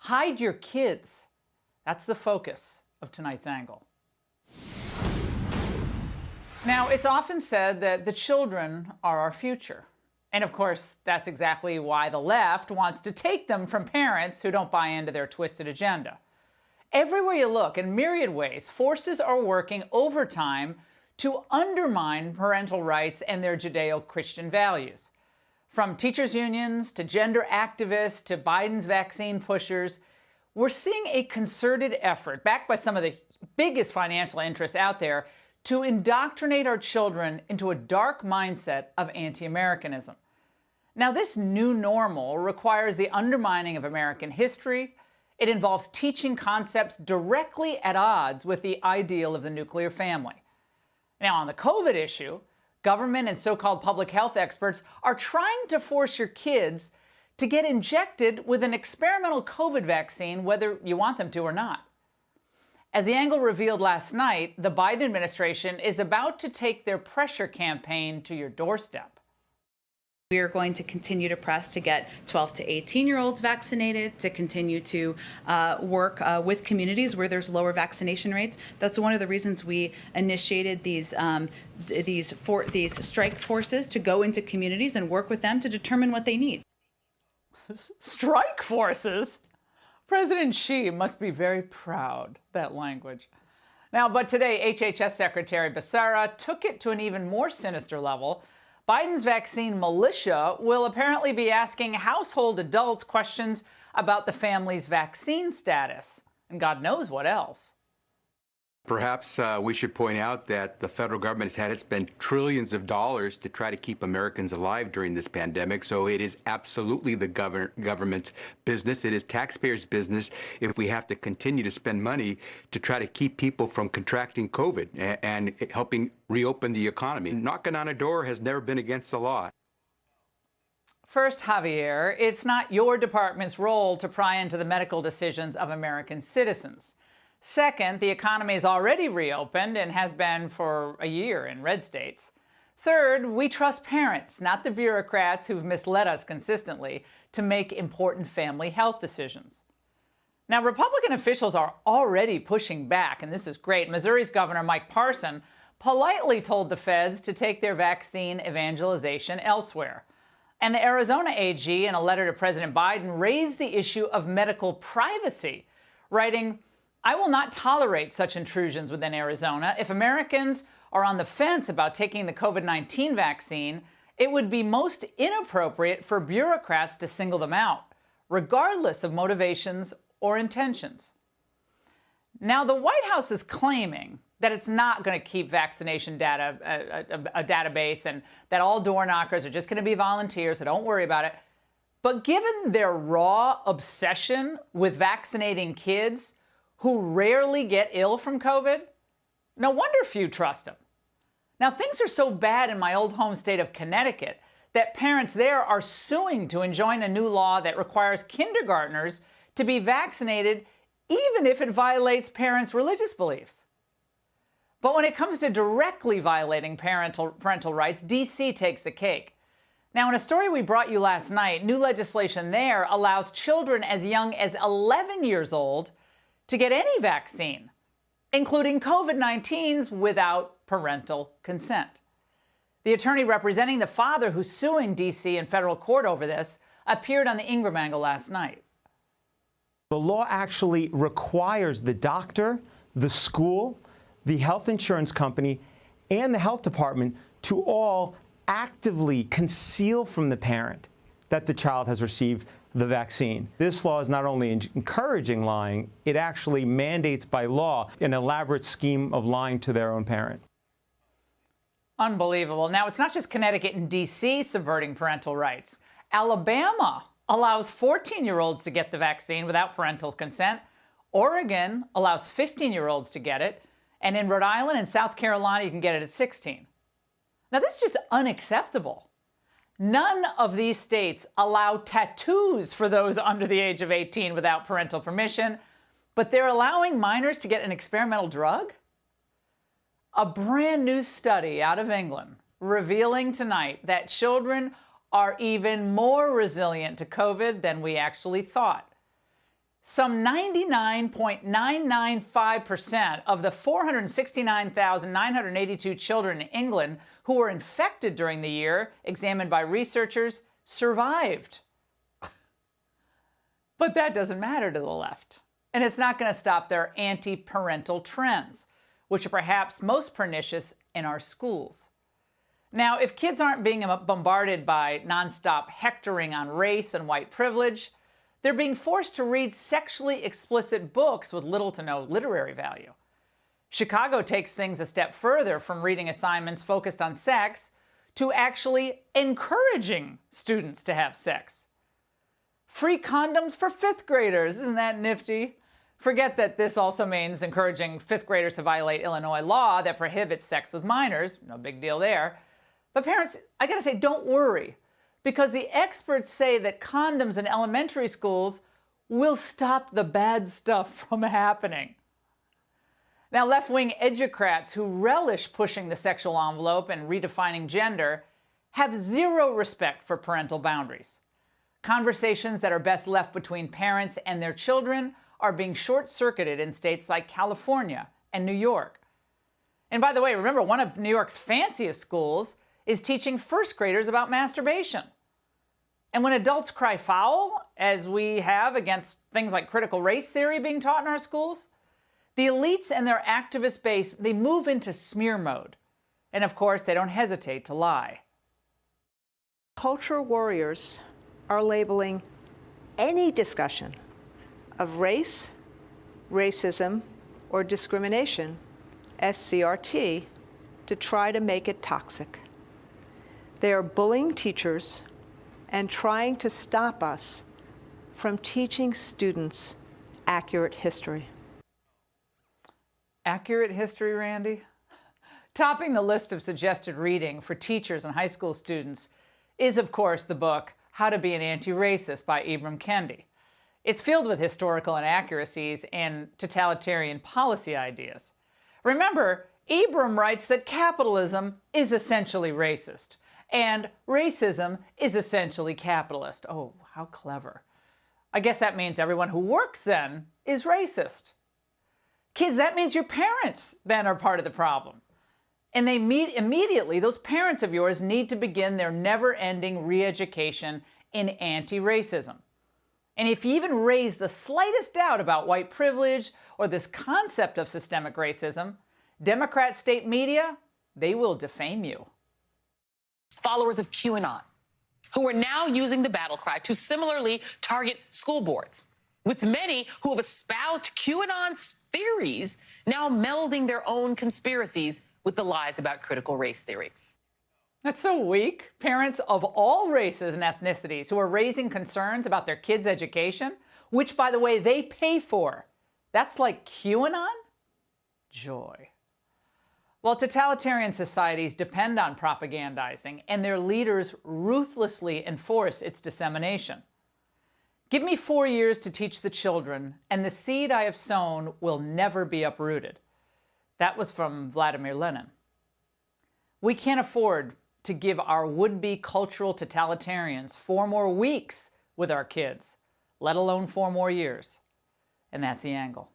Hide your kids. That's the focus of tonight's angle. Now, it's often said that the children are our future. And of course, that's exactly why the left wants to take them from parents who don't buy into their twisted agenda. Everywhere you look, in myriad ways, forces are working overtime to undermine parental rights and their Judeo-Christian values. From teachers' unions to gender activists to Biden's vaccine pushers, we're seeing a concerted effort, backed by some of the biggest financial interests out there, to indoctrinate our children into a dark mindset of anti-Americanism. Now, this new normal requires the undermining of American history. It involves teaching concepts directly at odds with the ideal of the nuclear family. Now, on the COVID issue, government and so-called public health experts are trying to force your kids to get injected with an experimental COVID vaccine, whether you want them to or not. As the angle revealed last night, the Biden administration is about to take their pressure campaign to your doorstep. We are going to continue to press to get 12 to 18-year-olds vaccinated, to continue to work with communities where there's lower vaccination rates. That's one of the reasons we initiated these strike forces to go into communities and work with them to determine what they need. Strike forces? President Xi must be very proud, that language. Now, but today, HHS Secretary Becerra took it to an even more sinister level. Biden's vaccine militia will apparently be asking household adults questions about the family's vaccine status, and God knows what else. Perhaps we should point out that the federal government has had to spend trillions of dollars to try to keep Americans alive during this pandemic. So it is absolutely the government's business. It is taxpayers' business if we have to continue to spend money to try to keep people from contracting COVID and helping reopen the economy. Knocking on a door has never been against the law. First, Javier, it's not your department's role to pry into the medical decisions of American citizens. Second, the economy is already reopened and has been for a year in red states. Third, we trust parents, not the bureaucrats who've misled us consistently, to make important family health decisions. Now, Republican officials are already pushing back, and this is great. Missouri's Governor Mike Parson politely told the feds to take their vaccine evangelization elsewhere. And the Arizona AG, in a letter to President Biden, raised the issue of medical privacy, writing, "I will not tolerate such intrusions within Arizona. If Americans are on the fence about taking the COVID-19 vaccine, it would be most inappropriate for bureaucrats to single them out, regardless of motivations or intentions." Now, the White House is claiming that it's not going to keep vaccination data, a database, and that all door knockers are just going to be volunteers, so don't worry about it. But given their raw obsession with vaccinating kids who rarely get ill from COVID, no wonder few trust them. Now, things are so bad in my old home state of Connecticut that parents there are suing to enjoin a new law that requires kindergartners to be vaccinated even if it violates parents' religious beliefs. But when it comes to directly violating parental rights, D.C. takes the cake. Now, in a story we brought you last night, new legislation there allows children as young as 11 years old to get any vaccine, including COVID-19's, without parental consent. The attorney representing the father who's suing D.C. in federal court over this appeared on the Ingraham angle last night. The law actually requires the doctor, the school, the health insurance company, and the health department to all actively conceal from the parent that the child has received the vaccine. This law is not only encouraging lying, it actually mandates by law an elaborate scheme of lying to their own parent. Unbelievable. Now, it's not just Connecticut and D.C. subverting parental rights. Alabama allows 14-year-olds to get the vaccine without parental consent. Oregon allows 15-year-olds to get it. And in Rhode Island and South Carolina, you can get it at 16. Now, this is just unacceptable. None of these states allow tattoos for those under the age of 18 without parental permission, but they're allowing minors to get an experimental drug? A brand new study out of England revealing tonight that children are even more resilient to COVID than we actually thought. Some 99.995% of the 469,982 children in England who were infected during the year examined by researchers survived. But that doesn't matter to the left. And it's not going to stop their anti-parental trends, which are perhaps most pernicious in our schools. Now, if kids aren't being bombarded by nonstop hectoring on race and white privilege, they're being forced to read sexually explicit books with little to no literary value. Chicago takes things a step further from reading assignments focused on sex to actually encouraging students to have sex. Free condoms for fifth graders, isn't that nifty? Forget that this also means encouraging fifth graders to violate Illinois law that prohibits sex with minors. No big deal there. But parents, I gotta say, don't worry, because the experts say that condoms in elementary schools will stop the bad stuff from happening. Now, left-wing educrats who relish pushing the sexual envelope and redefining gender have zero respect for parental boundaries. Conversations that are best left between parents and their children are being short-circuited in states like California and New York. And by the way, remember, one of New York's fanciest schools is teaching first graders about masturbation. And when adults cry foul, as we have against things like critical race theory being taught in our schools, the elites and their activist base, they move into smear mode. And of course, they don't hesitate to lie. Culture warriors are labeling any discussion of race, racism, or discrimination as CRT to try to make it toxic. They are bullying teachers and trying to stop us from teaching students accurate history. Accurate history, Randy? Topping the list of suggested reading for teachers and high school students is, of course, the book How to Be an Anti-Racist by Ibram Kendi. It's filled with historical inaccuracies and totalitarian policy ideas. Remember, Ibram writes that capitalism is essentially racist, and racism is essentially capitalist. Oh, how clever. I guess that means everyone who works then is racist. Kids, that means your parents then are part of the problem. And they immediately, those parents of yours need to begin their never-ending re-education in anti-racism. And if you even raise the slightest doubt about white privilege or this concept of systemic racism, Democrat state media, they will defame you. Followers of QAnon, who are now using the battle cry to similarly target school boards, with many who have espoused QAnon's theories now melding their own conspiracies with the lies about critical race theory. That's so weak. Parents of all races and ethnicities who are raising concerns about their kids' education, which, by the way, they pay for. That's like QAnon? Joy. Well, totalitarian societies depend on propagandizing, and their leaders ruthlessly enforce its dissemination. Give me 4 years to teach the children, and the seed I have sown will never be uprooted. That was from Vladimir Lenin. We can't afford to give our would-be cultural totalitarians 4 more weeks with our kids, let alone 4 more years. And that's the angle.